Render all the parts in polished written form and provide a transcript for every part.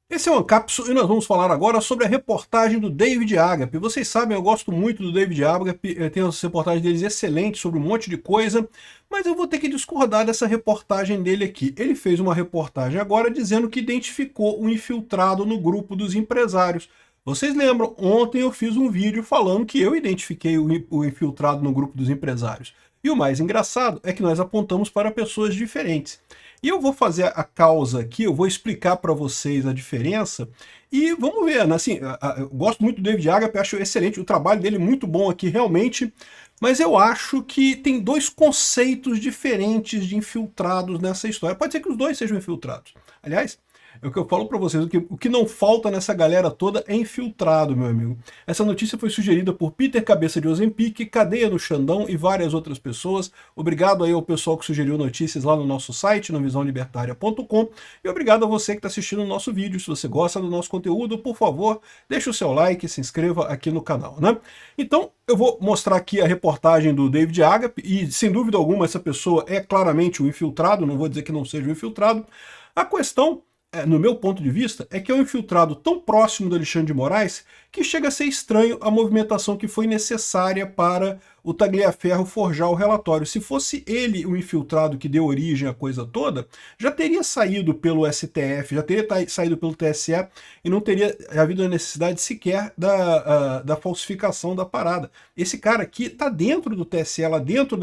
Esse é o Ancapsu e nós vamos falar agora sobre a reportagem do David Agape. Vocês sabem, eu gosto muito do David Agape, tem as reportagens deles excelentes sobre um monte de coisa, mas eu vou ter que discordar dessa reportagem dele aqui. Ele fez uma reportagem agora dizendo que identificou um infiltrado no grupo dos empresários. Vocês lembram, ontem eu fiz um vídeo falando que eu identifiquei o infiltrado no grupo dos empresários. E o mais engraçado é que nós apontamos para pessoas diferentes. E eu vou fazer a causa aqui, eu vou explicar para vocês a diferença e vamos ver, né? Assim, eu gosto muito do David Agape, acho excelente, o trabalho dele é muito bom aqui realmente, mas eu acho que tem dois conceitos diferentes de infiltrados nessa história. Pode ser que os dois sejam infiltrados. Aliás, é o que eu falo para vocês, o que não falta nessa galera toda é infiltrado, meu amigo. Essa notícia foi sugerida por Peter Cabeça de Ozempic, Cadeia do Xandão e várias outras pessoas. Obrigado aí ao pessoal que sugeriu notícias lá no nosso site, no visãolibertaria.com, e obrigado a você que está assistindo o nosso vídeo. Se você gosta do nosso conteúdo, por favor, deixe o seu like e se inscreva aqui no canal, né? Então, eu vou mostrar aqui a reportagem do David Agape, e sem dúvida alguma essa pessoa é claramente um infiltrado, não vou dizer que não seja um infiltrado. A questão no meu ponto de vista, é que é um infiltrado tão próximo do Alexandre de Moraes que chega a ser estranho a movimentação que foi necessária para o Tagliaferro forjar o relatório. Se fosse ele o infiltrado que deu origem à coisa toda, já teria saído pelo STF, já teria saído pelo TSE e não teria havido a necessidade sequer da falsificação da parada. Esse cara aqui está dentro do TSE, lá dentro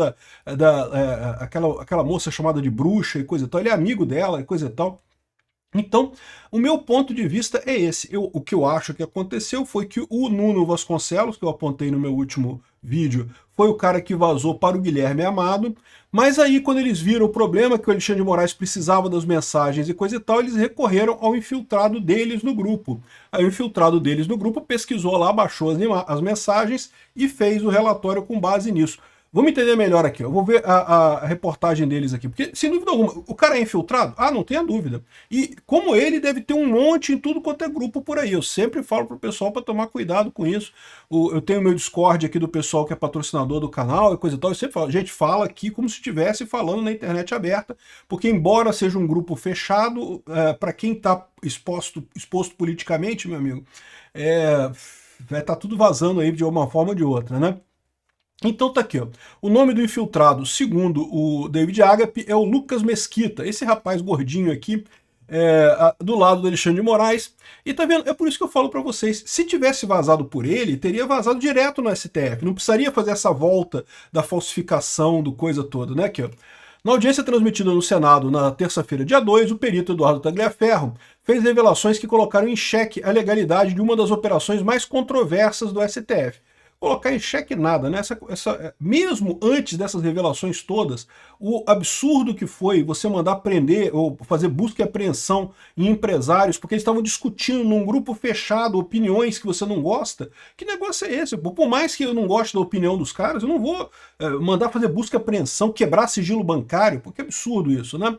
aquela moça chamada de bruxa e coisa e tal, ele é amigo dela e coisa e tal. Então, o meu ponto de vista é esse. O que eu acho que aconteceu foi que o Nuno Vasconcelos, que eu apontei no meu último vídeo, foi o cara que vazou para o Guilherme Amado, mas aí quando eles viram o problema, que o Alexandre de Moraes precisava das mensagens e coisa e tal, eles recorreram ao infiltrado deles no grupo. Aí o infiltrado deles no grupo pesquisou lá, baixou as mensagens e fez o relatório com base nisso. Vamos entender melhor aqui, eu vou ver a reportagem deles aqui, porque sem dúvida alguma, o cara é infiltrado? Ah, não tenha dúvida. E como ele, deve ter um monte em tudo quanto é grupo por aí. Eu sempre falo pro pessoal para tomar cuidado com isso. Eu tenho meu Discord aqui do pessoal que é patrocinador do canal e coisa e tal, eu sempre falo, gente, fala aqui como se estivesse falando na internet aberta, porque embora seja um grupo fechado, para quem está exposto politicamente, meu amigo, vai estar tudo vazando aí de uma forma ou de outra, né? Então tá aqui, ó. O nome do infiltrado, segundo o David Agape, é o Lucas Mesquita, esse rapaz gordinho aqui, do lado do Alexandre de Moraes. E tá vendo? É por isso que eu falo para vocês, se tivesse vazado por ele, teria vazado direto no STF, não precisaria fazer essa volta da falsificação, do coisa toda, né? Aqui, ó. Na audiência transmitida no Senado na terça-feira, dia 2, o perito Eduardo Tagliaferro fez revelações que colocaram em xeque a legalidade de uma das operações mais controversas do STF. Colocar em xeque nada, né? Mesmo antes dessas revelações todas, o absurdo que foi você mandar prender ou fazer busca e apreensão em empresários, porque eles estavam discutindo num grupo fechado opiniões que você não gosta, que negócio é esse? Por mais que eu não goste da opinião dos caras, eu não vou mandar fazer busca e apreensão, quebrar sigilo bancário, porque é absurdo isso, né?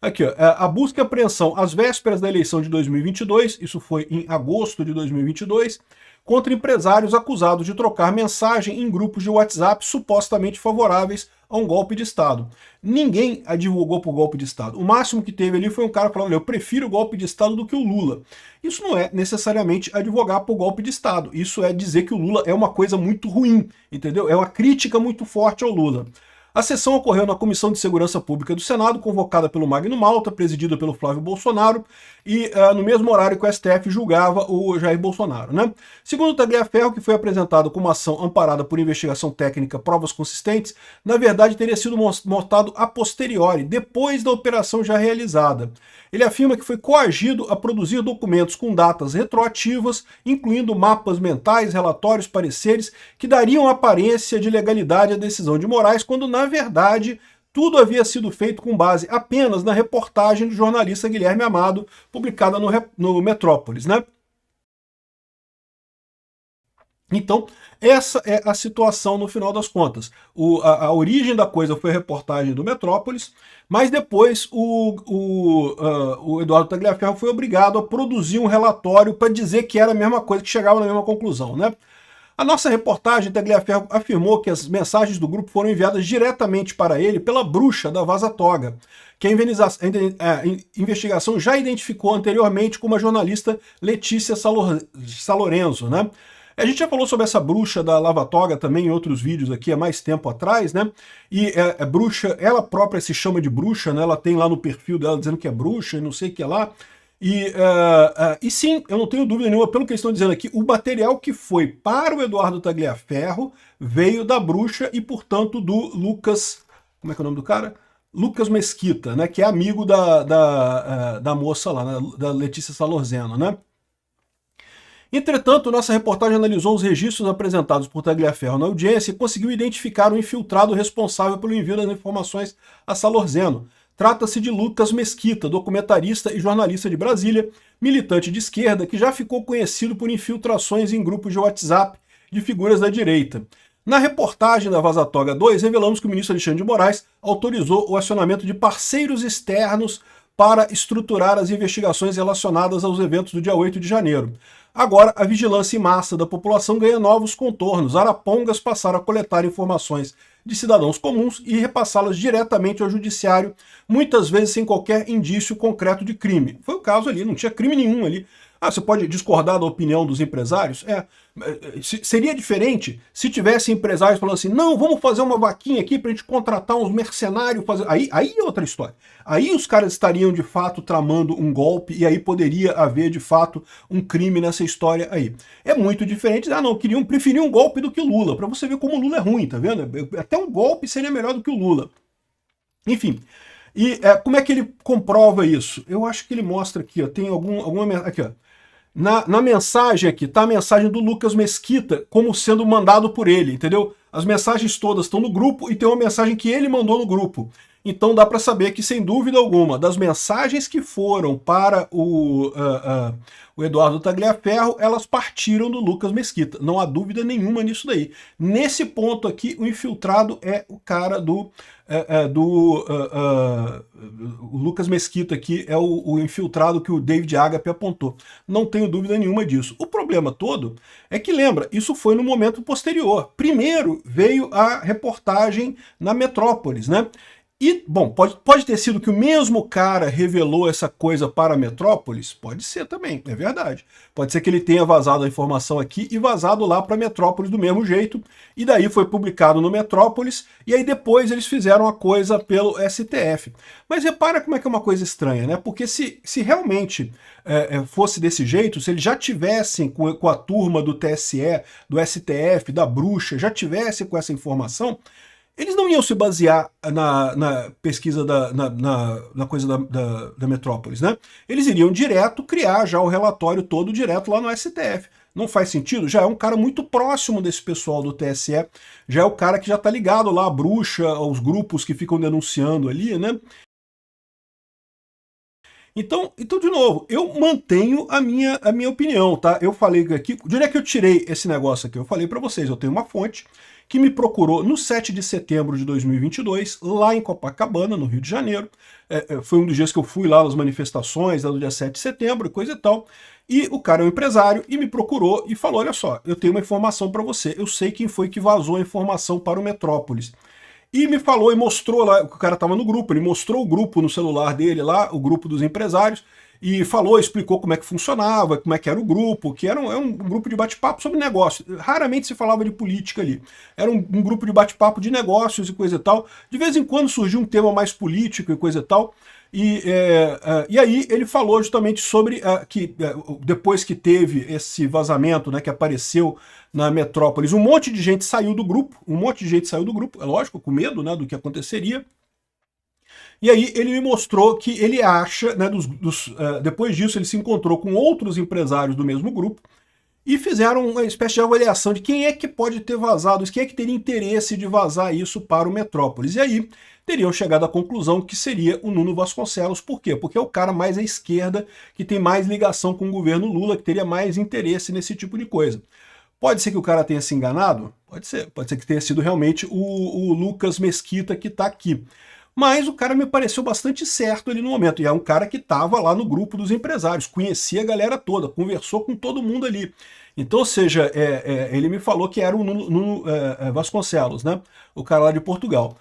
Aqui, ó, a busca e apreensão às vésperas da eleição de 2022, isso foi em agosto de 2022, contra empresários acusados de trocar mensagem em grupos de WhatsApp supostamente favoráveis a um golpe de Estado. Ninguém advogou por golpe de Estado. O máximo que teve ali foi um cara falando, eu prefiro o golpe de Estado do que o Lula. Isso não é necessariamente advogar por golpe de Estado. Isso é dizer que o Lula é uma coisa muito ruim, entendeu? É uma crítica muito forte ao Lula. A sessão ocorreu na Comissão de Segurança Pública do Senado, convocada pelo Magno Malta, presidida pelo Flávio Bolsonaro, e no mesmo horário que o STF julgava o Jair Bolsonaro, né? Segundo o Tagliaferro, que foi apresentado como ação amparada por investigação técnica, provas consistentes, na verdade teria sido montado a posteriori, depois da operação já realizada. Ele afirma que foi coagido a produzir documentos com datas retroativas, incluindo mapas mentais, relatórios, pareceres, que dariam aparência de legalidade à decisão de Moraes, quando na verdade tudo havia sido feito com base apenas na reportagem do jornalista Guilherme Amado, publicada no Metrópolis, né? Então, essa é a situação no final das contas. A origem da coisa foi a reportagem do Metrópolis, mas depois o Eduardo Tagliaferro foi obrigado a produzir um relatório para dizer que era a mesma coisa, que chegava na mesma conclusão, né? A nossa reportagem, Tagliaferro afirmou que as mensagens do grupo foram enviadas diretamente para ele pela bruxa da Vaza Toga, que a investigação já identificou anteriormente como a jornalista Letícia Salorenzo, né? A gente já falou sobre essa bruxa da Lava Toga também em outros vídeos aqui há mais tempo atrás, né? E a bruxa, ela própria se chama de bruxa, né? Ela tem lá no perfil dela dizendo que é bruxa e não sei o que lá. E sim, eu não tenho dúvida nenhuma, pelo que eles estão dizendo aqui, o material que foi para o Eduardo Tagliaferro veio da bruxa e, portanto, do Lucas... Como é que é o nome do cara? Lucas Mesquita, né? Que é amigo da moça lá, né, da Letícia Salorzeno, né? Entretanto, nossa reportagem analisou os registros apresentados por Tagliaferro na audiência e conseguiu identificar o infiltrado responsável pelo envio das informações a Salorzeno. Trata-se de Lucas Mesquita, documentarista e jornalista de Brasília, militante de esquerda que já ficou conhecido por infiltrações em grupos de WhatsApp de figuras da direita. Na reportagem da Vaza Toga 2, revelamos que o ministro Alexandre de Moraes autorizou o acionamento de parceiros externos para estruturar as investigações relacionadas aos eventos do dia 8 de janeiro. Agora, a vigilância em massa da população ganha novos contornos. Arapongas passaram a coletar informações de cidadãos comuns e repassá-las diretamente ao judiciário, muitas vezes sem qualquer indício concreto de crime. Foi o caso ali, não tinha crime nenhum ali. Ah, você pode discordar da opinião dos empresários? Seria diferente se tivesse empresários falando assim, não, vamos fazer uma vaquinha aqui para a gente contratar uns mercenários. Aí é outra história. Aí os caras estariam de fato tramando um golpe e aí poderia haver de fato um crime nessa história aí. É muito diferente, não, preferiam um golpe do que o Lula, para você ver como o Lula é ruim, tá vendo? Até um golpe seria melhor do que o Lula. Enfim. E como é que ele comprova isso? Eu acho que ele mostra aqui, ó, tem alguma... Aqui, ó. Na mensagem aqui, tá a mensagem do Lucas Mesquita como sendo mandado por ele, entendeu? As mensagens todas estão no grupo e tem uma mensagem que ele mandou no grupo. Então dá para saber que, sem dúvida alguma, das mensagens que foram para o Eduardo Tagliaferro, elas partiram do Lucas Mesquita. Não há dúvida nenhuma nisso daí. Nesse ponto aqui, o infiltrado é o cara o Lucas Mesquita aqui é o infiltrado que o David Agape apontou. Não tenho dúvida nenhuma disso. O problema todo é que, lembra, isso foi no momento posterior. Primeiro veio a reportagem na Metrópolis, né? E, bom, pode ter sido que o mesmo cara revelou essa coisa para a Metrópolis? Pode ser também, é verdade. Pode ser que ele tenha vazado a informação aqui e vazado lá para a Metrópolis do mesmo jeito, e daí foi publicado no Metrópolis, e aí depois eles fizeram a coisa pelo STF. Mas repara como é que é uma coisa estranha, né? Porque se realmente fosse desse jeito, se eles já tivessem com a turma do TSE, do STF, da bruxa, já tivessem com essa informação, eles não iam se basear na pesquisa na coisa da Metrópolis, né? Eles iriam direto criar já o relatório todo direto lá no STF. Não faz sentido? Já é um cara muito próximo desse pessoal do TSE, já é o cara que já tá ligado lá à bruxa, aos grupos que ficam denunciando ali, né? Então, de novo, eu mantenho a minha opinião, tá? Eu falei aqui, de onde é que eu tirei esse negócio aqui? Eu falei para vocês, eu tenho uma fonte que me procurou no 7 de setembro de 2022, lá em Copacabana, no Rio de Janeiro. Foi um dos dias que eu fui lá nas manifestações, lá do dia 7 de setembro, e coisa e tal. E o cara é um empresário e me procurou e falou, olha só, eu tenho uma informação para você, eu sei quem foi que vazou a informação para o Metrópolis. E me falou e mostrou lá, o cara estava no grupo, ele mostrou o grupo no celular dele lá, o grupo dos empresários, e falou, explicou como é que funcionava, como é que era o grupo, que era um grupo de bate-papo sobre negócio. Raramente se falava de política ali. Era um grupo de bate-papo de negócios e coisa e tal. De vez em quando surgia um tema mais político e coisa e tal. E aí ele falou justamente sobre que depois que teve esse vazamento, né, que apareceu na Metrópolis, um monte de gente saiu do grupo, é lógico, com medo, né, do que aconteceria. E aí ele me mostrou que ele acha, né, depois disso ele se encontrou com outros empresários do mesmo grupo e fizeram uma espécie de avaliação de quem é que pode ter vazado isso, quem é que teria interesse de vazar isso para o Metrópolis. E aí teriam chegado à conclusão que seria o Nuno Vasconcelos. Por quê? Porque é o cara mais à esquerda, que tem mais ligação com o governo Lula, que teria mais interesse nesse tipo de coisa. Pode ser que o cara tenha se enganado? Pode ser que tenha sido realmente o Lucas Mesquita que está aqui. mas o cara me pareceu bastante certo ali no momento, e é um cara que estava lá no grupo dos empresários, conhecia a galera toda, conversou com todo mundo ali. Então, ou seja, ele me falou que era o Nuno Vasconcelos, né? O cara lá de Portugal.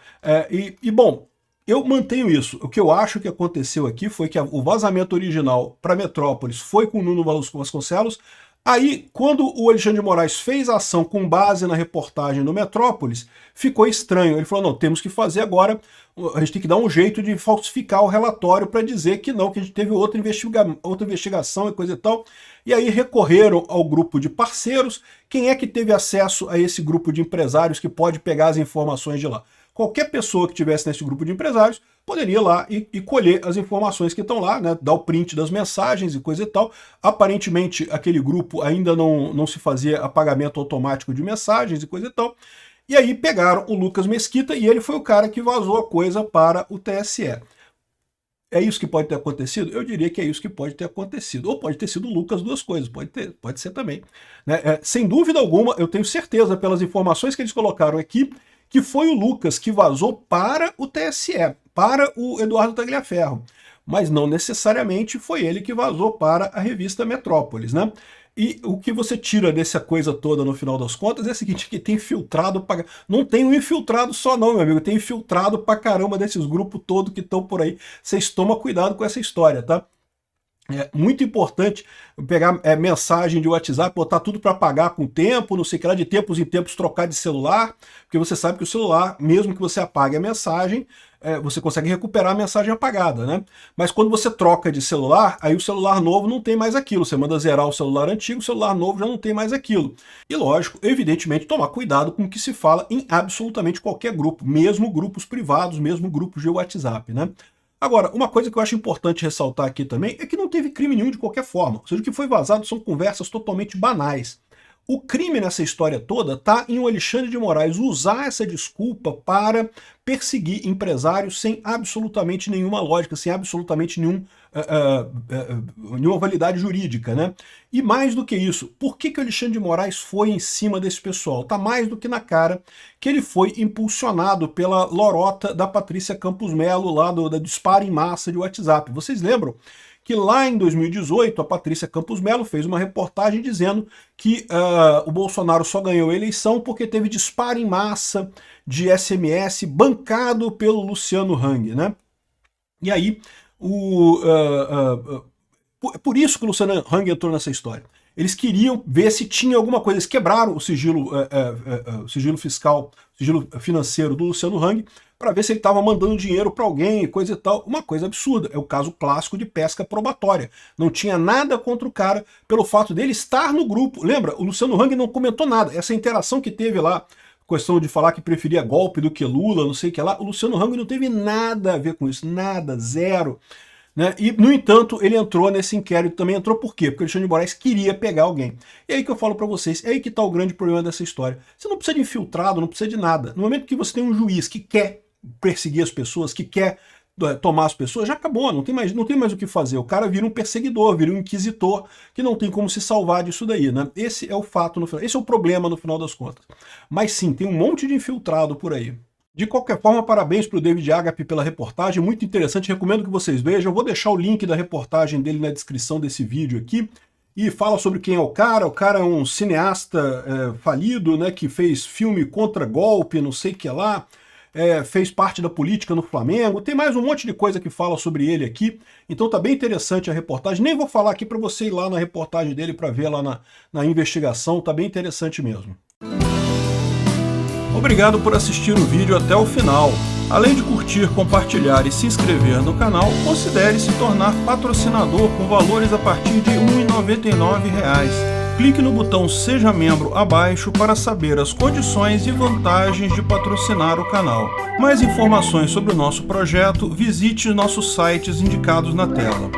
Bom, eu mantenho isso. O que eu acho que aconteceu aqui foi que o vazamento original para Metrópolis foi com o Nuno Vasconcelos. Aí, quando o Alexandre de Moraes fez a ação com base na reportagem do Metrópolis, ficou estranho. Ele falou, não, temos que fazer agora, a gente tem que dar um jeito de falsificar o relatório para dizer que não, que a gente teve outra investigação e coisa e tal. E aí recorreram ao grupo de parceiros. Quem é que teve acesso a esse grupo de empresários que pode pegar as informações de lá? Qualquer pessoa que estivesse nesse grupo de empresários poderia ir lá e colher as informações que estão lá, né, dar o print das mensagens e coisa e tal. Aparentemente, aquele grupo ainda não se fazia apagamento automático de mensagens e coisa e tal. E aí pegaram o Lucas Mesquita e ele foi o cara que vazou a coisa para o TSE. É isso que pode ter acontecido? Eu diria que é isso que pode ter acontecido. Ou pode ter sido o Lucas, duas coisas, pode ser também. Né? Sem dúvida alguma, eu tenho certeza, pelas informações que eles colocaram aqui, que foi o Lucas que vazou para o TSE, para o Eduardo Tagliaferro. Mas não necessariamente foi ele que vazou para a revista Metrópolis, né? E o que você tira dessa coisa toda no final das contas é o seguinte, que tem infiltrado pra... Não tem um infiltrado só não, meu amigo, tem infiltrado pra caramba desses grupos todos que estão por aí. Vocês tomam cuidado com essa história, tá? É muito importante pegar mensagem de WhatsApp, botar tudo para apagar com o tempo, não sei o que lá, de tempos em tempos trocar de celular, porque você sabe que o celular, mesmo que você apague a mensagem, você consegue recuperar a mensagem apagada, né? Mas quando você troca de celular, aí o celular novo não tem mais aquilo, você manda zerar o celular antigo, o celular novo já não tem mais aquilo. E lógico, evidentemente, tomar cuidado com o que se fala em absolutamente qualquer grupo, mesmo grupos privados, mesmo grupos de WhatsApp, né? Agora, uma coisa que eu acho importante ressaltar aqui também é que não teve crime nenhum de qualquer forma. Ou seja, o que foi vazado são conversas totalmente banais. O crime nessa história toda está em o Alexandre de Moraes usar essa desculpa para perseguir empresários sem absolutamente nenhuma lógica, sem absolutamente nenhuma validade jurídica, né? E mais do que isso, por que o Alexandre de Moraes foi em cima desse pessoal? Está mais do que na cara que ele foi impulsionado pela lorota da Patrícia Campos Melo, lá do disparo em massa de WhatsApp. Vocês lembram que lá em 2018 a Patrícia Campos Melo fez uma reportagem dizendo que o Bolsonaro só ganhou a eleição porque teve disparo em massa de SMS bancado pelo Luciano Hang, né? E aí, por isso que o Luciano Hang entrou nessa história. Eles queriam ver se tinha alguma coisa, eles quebraram o sigilo fiscal, o sigilo financeiro do Luciano Hang, para ver se ele estava mandando dinheiro para alguém, coisa e tal. Uma coisa absurda. É o caso clássico de pesca probatória. Não tinha nada contra o cara pelo fato dele estar no grupo. Lembra? O Luciano Hang não comentou nada. Essa interação que teve lá, questão de falar que preferia golpe do que Lula, não sei o que lá, o Luciano Hang não teve nada a ver com isso. Nada, zero. Né? E, no entanto, ele entrou nesse inquérito também. Entrou por quê? Porque o Alexandre de Moraes queria pegar alguém. E aí que eu falo para vocês, é aí que está o grande problema dessa história. Você não precisa de infiltrado, não precisa de nada. No momento que você tem um juiz que quer perseguir as pessoas, que quer tomar as pessoas, já acabou, não tem mais o que fazer. O cara vira um perseguidor, vira um inquisitor, que não tem como se salvar disso daí, né? Esse é o fato no final, esse é o problema no final das contas. Mas sim, tem um monte de infiltrado por aí. De qualquer forma, parabéns para o David Agape pela reportagem, muito interessante, recomendo que vocês vejam. Eu vou deixar o link da reportagem dele na descrição desse vídeo aqui, e fala sobre quem é o cara é um cineasta falido, né, que fez filme contra golpe, não sei o que lá, fez parte da política no Flamengo, tem mais um monte de coisa que fala sobre ele aqui, então tá bem interessante a reportagem, nem vou falar aqui para você ir lá na reportagem dele para ver lá na investigação, tá bem interessante mesmo. Obrigado por assistir o vídeo até o final. Além de curtir, compartilhar e se inscrever no canal, considere se tornar patrocinador com valores a partir de R$ 1,99. Clique no botão Seja Membro abaixo para saber as condições e vantagens de patrocinar o canal. Mais informações sobre o nosso projeto, visite nossos sites indicados na tela.